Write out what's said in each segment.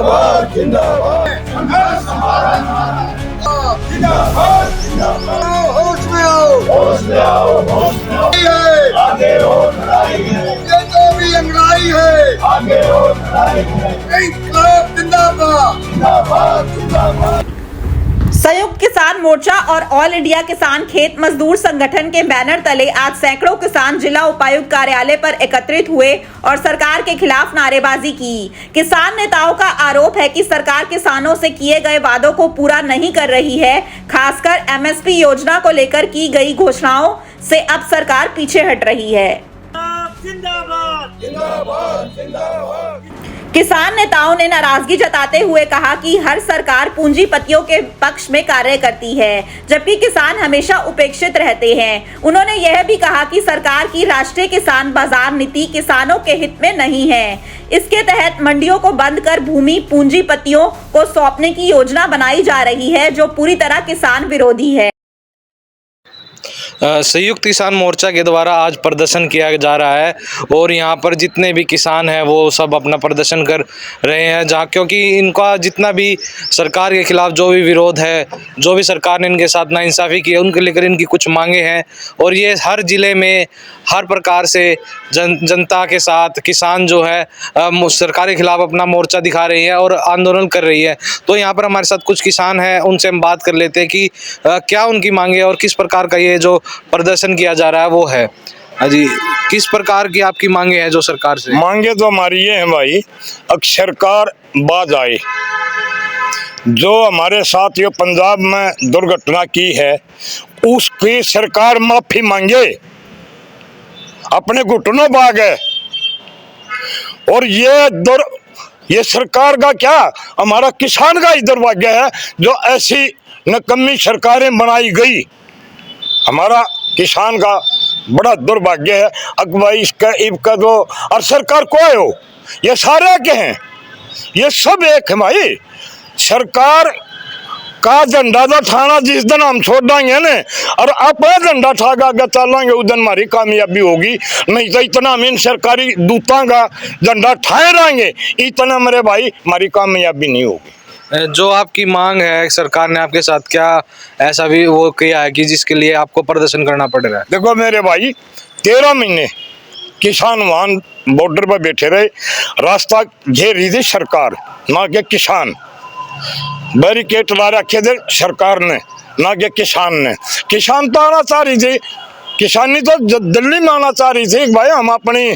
जिंदाबाद जिंदाबाद संघर्ष हमारा जिंदाबाद जिंदाबाद। होश में आओ, होश में आओ, होश में आओ। आगे और लड़ाई है, ये जो भी अंगड़ाई है, आगे और लड़ाई है। इंकलाब जिंदाबाद। जिंदाबाद जिंदाबाद। संयुक्त किसान मोर्चा और ऑल इंडिया किसान खेत मजदूर संगठन के बैनर तले आज सैकड़ों किसान जिला उपायुक्त कार्यालय पर एकत्रित हुए और सरकार के खिलाफ नारेबाजी की। किसान नेताओं का आरोप है कि सरकार किसानों से किए गए वादों को पूरा नहीं कर रही है। खासकर एमएसपी योजना को लेकर की गई घोषणाओं से अब सरकार पीछे हट रही है। जिंदाबाद जिंदाबाद जिंदाबाद। किसान नेताओं ने नाराजगी जताते हुए कहा कि हर सरकार पूंजीपतियों के पक्ष में कार्य करती है, जबकि किसान हमेशा उपेक्षित रहते हैं। उन्होंने यह भी कहा कि सरकार की राष्ट्रीय किसान बाजार नीति किसानों के हित में नहीं है। इसके तहत मंडियों को बंद कर भूमि पूंजीपतियों को सौंपने की योजना बनाई जा रही है, जो पूरी तरह किसान विरोधी है। संयुक्त किसान मोर्चा के द्वारा आज प्रदर्शन किया जा रहा है और यहाँ पर जितने भी किसान हैं वो सब अपना प्रदर्शन कर रहे हैं, जहाँ क्योंकि इनका जितना भी सरकार के खिलाफ जो भी विरोध है, जो भी सरकार ने इनके साथ नाइंसाफ़ी की है, उनके लेकर इनकी कुछ मांगे हैं और ये हर ज़िले में हर प्रकार से जनता के साथ किसान जो है सरकार के खिलाफ अपना मोर्चा दिखा रही है और आंदोलन कर रही है। तो यहाँ पर हमारे साथ कुछ किसान हैं, उनसे हम बात कर लेते हैं कि क्या उनकी मांगे और किस प्रकार का ये जो प्रदर्शन किया जा रहा है वो है। जी, किस प्रकार की आपकी मांगे हैं जो सरकार से? मांगे तो हमारी ये है भाई, अब सरकार बाज आए। जो हमारे साथ ये पंजाब में दुर्घटना की है उसकी सरकार माफी मांगे, अपने घुटनों भागे। और ये सरकार का क्या, हमारा किसान का ही दुर्भाग्य है जो ऐसी नकम्मी सरकारें बनाई गई। हमारा किसान का बड़ा दुर्भाग्य है। अब भाई इसका जो और सरकार को आए हो, ये सारे के हैं, ये सब एक है भाई। सरकार का झंडा तो ठाना जिस दिन हम छोड़ देंगे ना और अपना झंडा ठा के आगे चलेंगे उस दिन हमारी कामयाबी होगी। नहीं तो इतना हम इन सरकारी दूतों का झंडा ठाए रहेंगे, इतना मेरे भाई हमारी कामयाबी नहीं होगी। जो आपकी मांग है, सरकार ने आपके साथ क्या ऐसा भी वो किया है कि जिसके लिए आपको प्रदर्शन करना पड़ रहा है? देखो मेरे भाई, 13 महीने किसान वहां बॉर्डर पर बैठे रहे, रास्ता घेर रही थी सरकार, ना कि किसान। बैरिकेड ला रखे थे सरकार ने, ना कि किसान ने। किसान तो आना चाह रही थी, किसानी तो दिल्ली में आना चाह रही थी भाई हम अपनी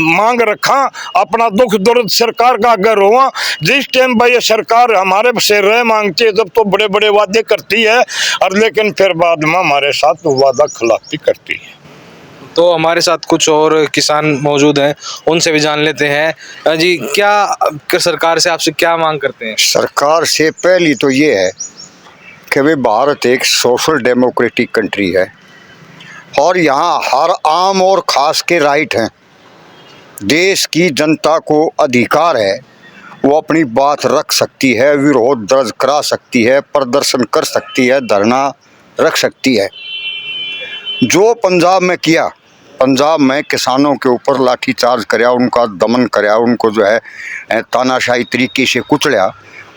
मांग रखा, अपना दुख दर्द सरकार का अगर हुआ। जिस टाइम भाई ये सरकार हमारे से रह मांगती है तब तो बड़े बड़े वादे करती है और लेकिन फिर बाद में हमारे साथ वादा खिलाफी करती है। तो हमारे साथ कुछ और किसान मौजूद हैं, उनसे भी जान लेते हैं। जी, क्या सरकार से आपसे क्या मांग करते हैं? सरकार से पहली तो ये है कि भाई भारत एक सोशल डेमोक्रेटिक कंट्री है और यहाँ हर आम और ख़ास के राइट हैं। देश की जनता को अधिकार है, वो अपनी बात रख सकती है, विरोध दर्ज करा सकती है, प्रदर्शन कर सकती है, धरना रख सकती है। जो पंजाब में किया, पंजाब में किसानों के ऊपर लाठीचार्ज कराया, उनका दमन कराया, उनको जो है तानाशाही तरीके से कुचलिया,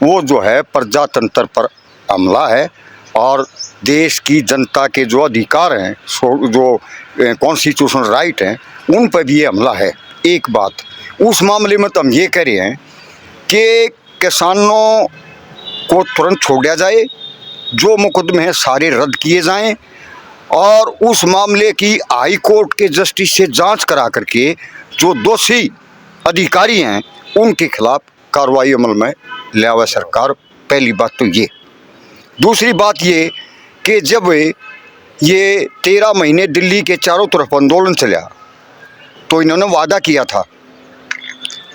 वो जो है प्रजातंत्र पर हमला है और देश की जनता के जो अधिकार हैं, जो कॉन्स्टिट्यूशनल राइट हैं, उन पर भी ये हमला है। एक बात उस मामले में तो हम ये कह रहे हैं कि किसानों को तुरंत छोड़ दिया जाए, जो मुकदमे हैं सारे रद्द किए जाएं और उस मामले की हाई कोर्ट के जस्टिस से जांच करा करके जो दोषी अधिकारी हैं उनके खिलाफ कार्रवाई अमल में ले आवे सरकार। पहली बात तो ये। दूसरी बात ये कि जब ये 13 महीने दिल्ली के चारों तरफ आंदोलन चला तो इन्होंने वादा किया था।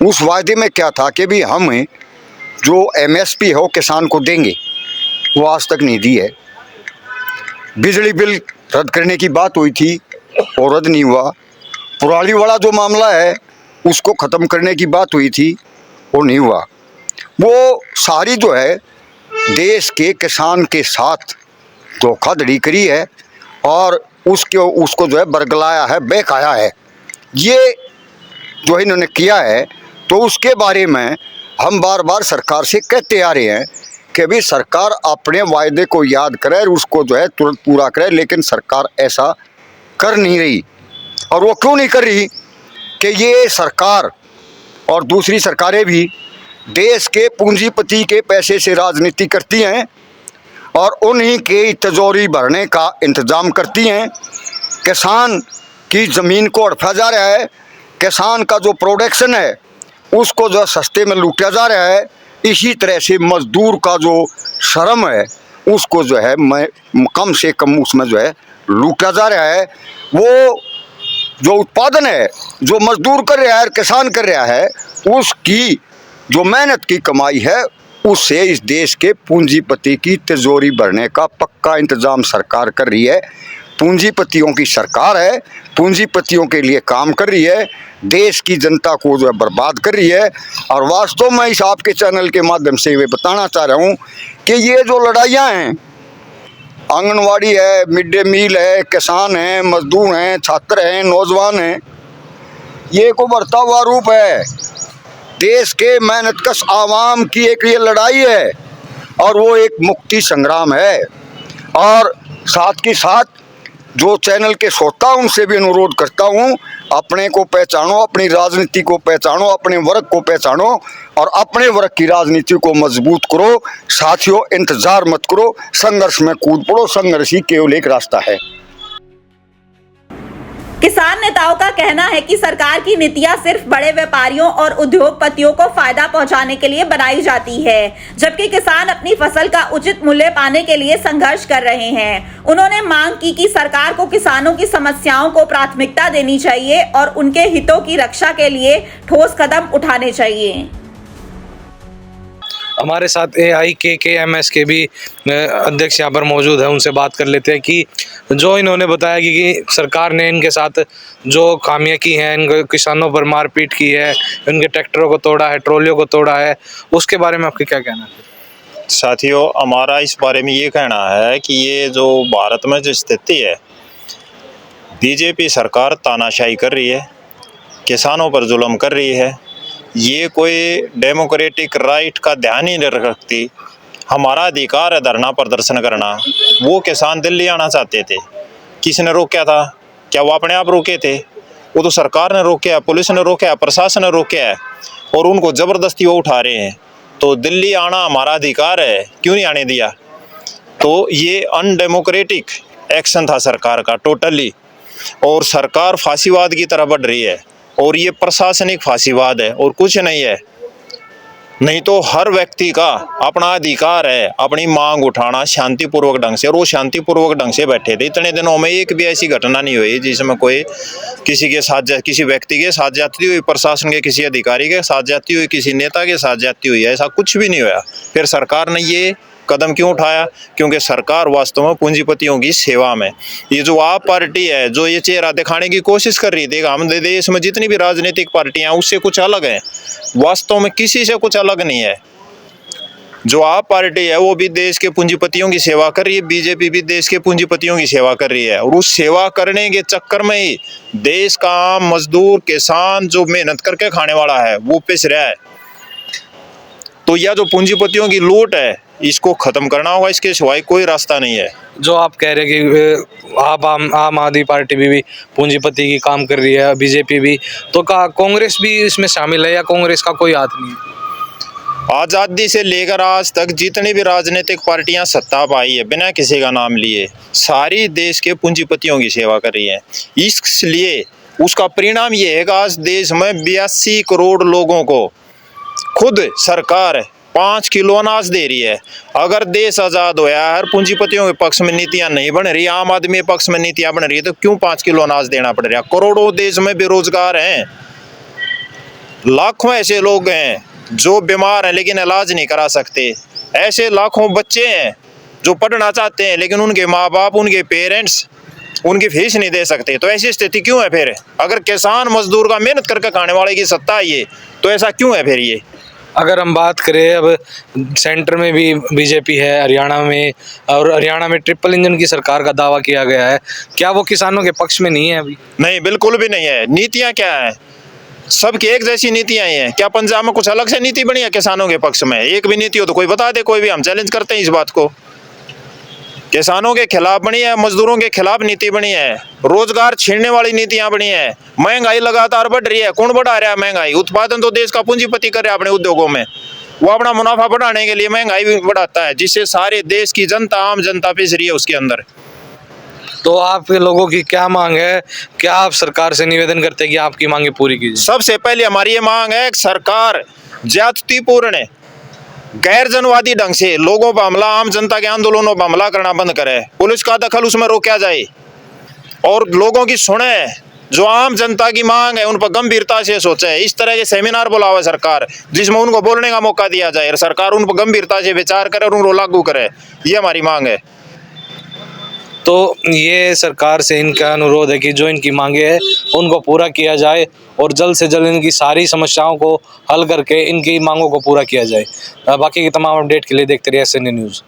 उस वादे में क्या था कि भी हम जो एमएसपी है वो किसान को देंगे, वो आज तक नहीं दी है। बिजली बिल रद्द करने की बात हुई थी और रद्द नहीं हुआ। पुराली वाला जो मामला है उसको ख़त्म करने की बात हुई थी, वो नहीं हुआ। वो सारी जो है देश के किसान के साथ धोखाधड़ी करी है और उसको जो है बरगलाया है, बहकाया है। ये जो इन्होंने किया है तो उसके बारे में हम बार बार सरकार से कहते आ रहे हैं कि भी सरकार अपने वायदे को याद करे और उसको जो है तुरंत पूरा करे, लेकिन सरकार ऐसा कर नहीं रही। और वो क्यों नहीं कर रही कि ये सरकार और दूसरी सरकारें भी देश के पूंजीपति के पैसे से राजनीति करती हैं और उन्हीं के तिजोरी भरने का इंतज़ाम करती हैं। किसान की ज़मीन को हड़पा जा रहा है, किसान का जो प्रोडक्शन है उसको जो सस्ते में लूटा जा रहा है। इसी तरह से मजदूर का जो श्रम है उसको जो है कम से कम उसमें जो है लूटा जा रहा है। वो जो उत्पादन है जो मजदूर कर रहा है और किसान कर रहा है, उसकी जो मेहनत की कमाई है उससे इस देश के पूंजीपति की तिजोरी भरने का पक्का इंतज़ाम सरकार कर रही है। पूंजीपतियों की सरकार है, पूंजीपतियों के लिए काम कर रही है, देश की जनता को जो है बर्बाद कर रही है। और वास्तव में इस आपके चैनल के माध्यम से मैं बताना चाह रहा हूँ कि ये जो लड़ाइयाँ हैं, आंगनवाड़ी है, मिड डे मील है, किसान हैं, मजदूर हैं, छात्र हैं, नौजवान हैं, ये को बढ़ता हुआ रूप है। देश के मेहनतकश आवाम की एक ये लड़ाई है और वो एक मुक्ति संग्राम है। और साथ के साथ जो चैनल के श्रोता उनसे भी अनुरोध करता हूँ, अपने को पहचानो, अपनी राजनीति को पहचानो, अपने वर्ग को पहचानो और अपने वर्ग की राजनीति को मजबूत करो। साथियों, इंतजार मत करो, संघर्ष में कूद पड़ो, संघर्ष ही केवल एक रास्ता है। किसान नेताओं का कहना है कि सरकार की नीतियां सिर्फ बड़े व्यापारियों और उद्योगपतियों को फायदा पहुंचाने के लिए बनाई जाती है, जबकि किसान अपनी फसल का उचित मूल्य पाने के लिए संघर्ष कर रहे हैं। उन्होंने मांग की कि सरकार को किसानों की समस्याओं को प्राथमिकता देनी चाहिए और उनके हितों की रक्षा के लिए ठोस कदम उठाने चाहिए। हमारे साथ AIKKMS के भी अध्यक्ष यहाँ पर मौजूद है, उनसे बात कर लेते हैं कि जो इन्होंने बताया कि सरकार ने इनके साथ जो खामियां की हैं, इनको किसानों पर मारपीट की है, उनके ट्रैक्टरों को तोड़ा है, ट्रॉलियों को तोड़ा है, उसके बारे में आपके क्या कहना है? साथियों, हमारा इस बारे में ये कहना है कि ये जो भारत में जो स्थिति है, बीजेपी सरकार तानाशाही कर रही है, किसानों पर जुल्म कर रही है, ये कोई डेमोक्रेटिक राइट का ध्यान ही नहीं रखती। हमारा अधिकार है धरना प्रदर्शन करना। वो किसान दिल्ली आना चाहते थे, किसने रोका था? क्या वो अपने आप रोके थे? वो तो सरकार ने रोका, पुलिस ने रोका, प्रशासन ने रोका है और उनको ज़बरदस्ती वो उठा रहे हैं। तो दिल्ली आना हमारा अधिकार है, क्यों नहीं आने दिया? तो ये अनडेमोक्रेटिक एक्शन था सरकार का टोटली, और सरकार फांसीवाद की तरफ बढ़ रही है और ये प्रशासनिक फांसीवाद है और कुछ नहीं है। नहीं तो हर व्यक्ति का अपना अधिकार है अपनी मांग उठाना शांतिपूर्वक ढंग से, और वो शांतिपूर्वक ढंग से बैठे थे। इतने दिनों में एक भी ऐसी घटना नहीं हुई जिसमें कोई किसी के साथ, किसी व्यक्ति के साथ जाती हुई, प्रशासन के किसी अधिकारी के साथ जाती हुई, किसी नेता के साथ जाती हुई, ऐसा कुछ भी नहीं हुआ। फिर सरकार ने ये कदम क्यों उठाया? क्योंकि सरकार वास्तव में पूंजीपतियों की सेवा में, ये जो आप पार्टी है जो ये चेहरा दिखाने की कोशिश कर रही थी, हम देश में जितनी भी राजनीतिक पार्टियां उससे कुछ अलग हैं, वास्तव में किसी से कुछ अलग नहीं है। जो आप पार्टी है वो भी देश के पूंजीपतियों की सेवा कर रही है, बीजेपी भी देश के पूंजीपतियों की सेवा कर रही है, और उस सेवा करने के चक्कर में ही देश का आम मजदूर किसान जो मेहनत करके खाने वाला है वो पिस रहा है। तो यह जो पूंजीपतियों की लूट है इसको खत्म करना होगा, इसके सिवाय कोई रास्ता नहीं है। जो आप कह रहे हैं कि आप आम आदमी पार्टी भी पूंजीपति की काम कर रही है, बीजेपी भी, तो कांग्रेस भी इसमें शामिल है या कांग्रेस का कोई हाथ नहीं है? आज़ादी से लेकर आज तक जितनी भी राजनीतिक पार्टियां सत्ता पाई है बिना किसी का नाम लिए, सारी देश के पूंजीपतियों की सेवा कर रही है। इसलिए उसका परिणाम ये है कि आज देश में 82 करोड़ लोगों को खुद सरकार 5 किलो अनाज दे रही है। अगर देश आज़ाद होया, हर पूंजीपतियों के पक्ष में नीतियां नहीं बन रही, आम आदमी के पक्ष में नीतियां बन रही है, तो क्यों 5 किलो अनाज देना पड़ रहा? करोड़ों देश में बेरोजगार हैं, लाखों ऐसे लोग हैं जो बीमार हैं लेकिन इलाज नहीं करा सकते, ऐसे लाखों बच्चे हैं जो पढ़ना चाहते हैं लेकिन उनके माँ बाप, उनके पेरेंट्स उनकी फीस नहीं दे सकते। तो ऐसी स्थिति क्यों है? फिर अगर किसान मजदूर का मेहनत करके खाने वाले की सत्ता है ये, तो ऐसा क्यों है फिर ये? अगर हम बात करें, अब सेंटर में भी बीजेपी है, हरियाणा में, और हरियाणा में ट्रिपल इंजन की सरकार का दावा किया गया है, क्या वो किसानों के पक्ष में नहीं है अभी? नहीं, बिल्कुल भी नहीं है। नीतियां क्या है? सबकी एक जैसी नीतियां ही हैं। क्या पंजाब में कुछ अलग से नीति बनी है किसानों के पक्ष में? एक भी नीति हो तो कोई बता दे, कोई भी। हम चैलेंज करते हैं इस बात को। किसानों के खिलाफ बनी है, मजदूरों के खिलाफ नीति बनी है, रोजगार छीनने वाली नीतियां बनी है, महंगाई लगातार बढ़ रही है। कौन बढ़ा रहा है महंगाई? उत्पादन तो देश का पूंजीपति कर रहा है अपने उद्योगों में। वो अपना मुनाफा बढ़ाने के लिए महंगाई भी बढ़ाता है, जिससे सारे देश की जनता, आम जनता पिस रही है उसके अंदर। तो आप लोगों की क्या मांग है? क्या आप सरकार से निवेदन करते हैं कि आपकी मांगे पूरी कीजिए? सबसे पहले हमारी ये मांग है कि सरकार ज्यादतीपूर्ण, गैर जनवादी ढंग से लोगों पर हमला, आम जनता के आंदोलनों पर हमला करना बंद करे। पुलिस का दखल उसमें रोका जाए और लोगों की सुने। जो आम जनता की मांग है उन पर गंभीरता से सोचे। इस तरह के सेमिनार बुलावे सरकार, जिसमें उनको बोलने का मौका दिया जाए और सरकार उन पर गंभीरता से विचार करे और उनको लागू करे। ये हमारी मांग है। तो ये सरकार से इनका अनुरोध है कि जो इनकी मांगे हैं उनको पूरा किया जाए और जल्द से जल्द इनकी सारी समस्याओं को हल करके इनकी मांगों को पूरा किया जाए। बाकी की तमाम अपडेट के लिए देखते रहिए SNA न्यूज़।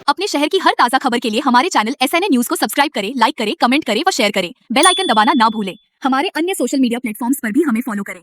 अपने शहर की हर ताज़ा खबर के लिए हमारे चैनल SNA न्यूज़ को सब्सक्राइब करें, लाइक करें, कमेंट करें व शेयर करें। बेल आइकन दबाना ना भूलें। हमारे अन्य सोशल मीडिया प्लेटफॉर्म्स पर भी हमें फॉलो करें।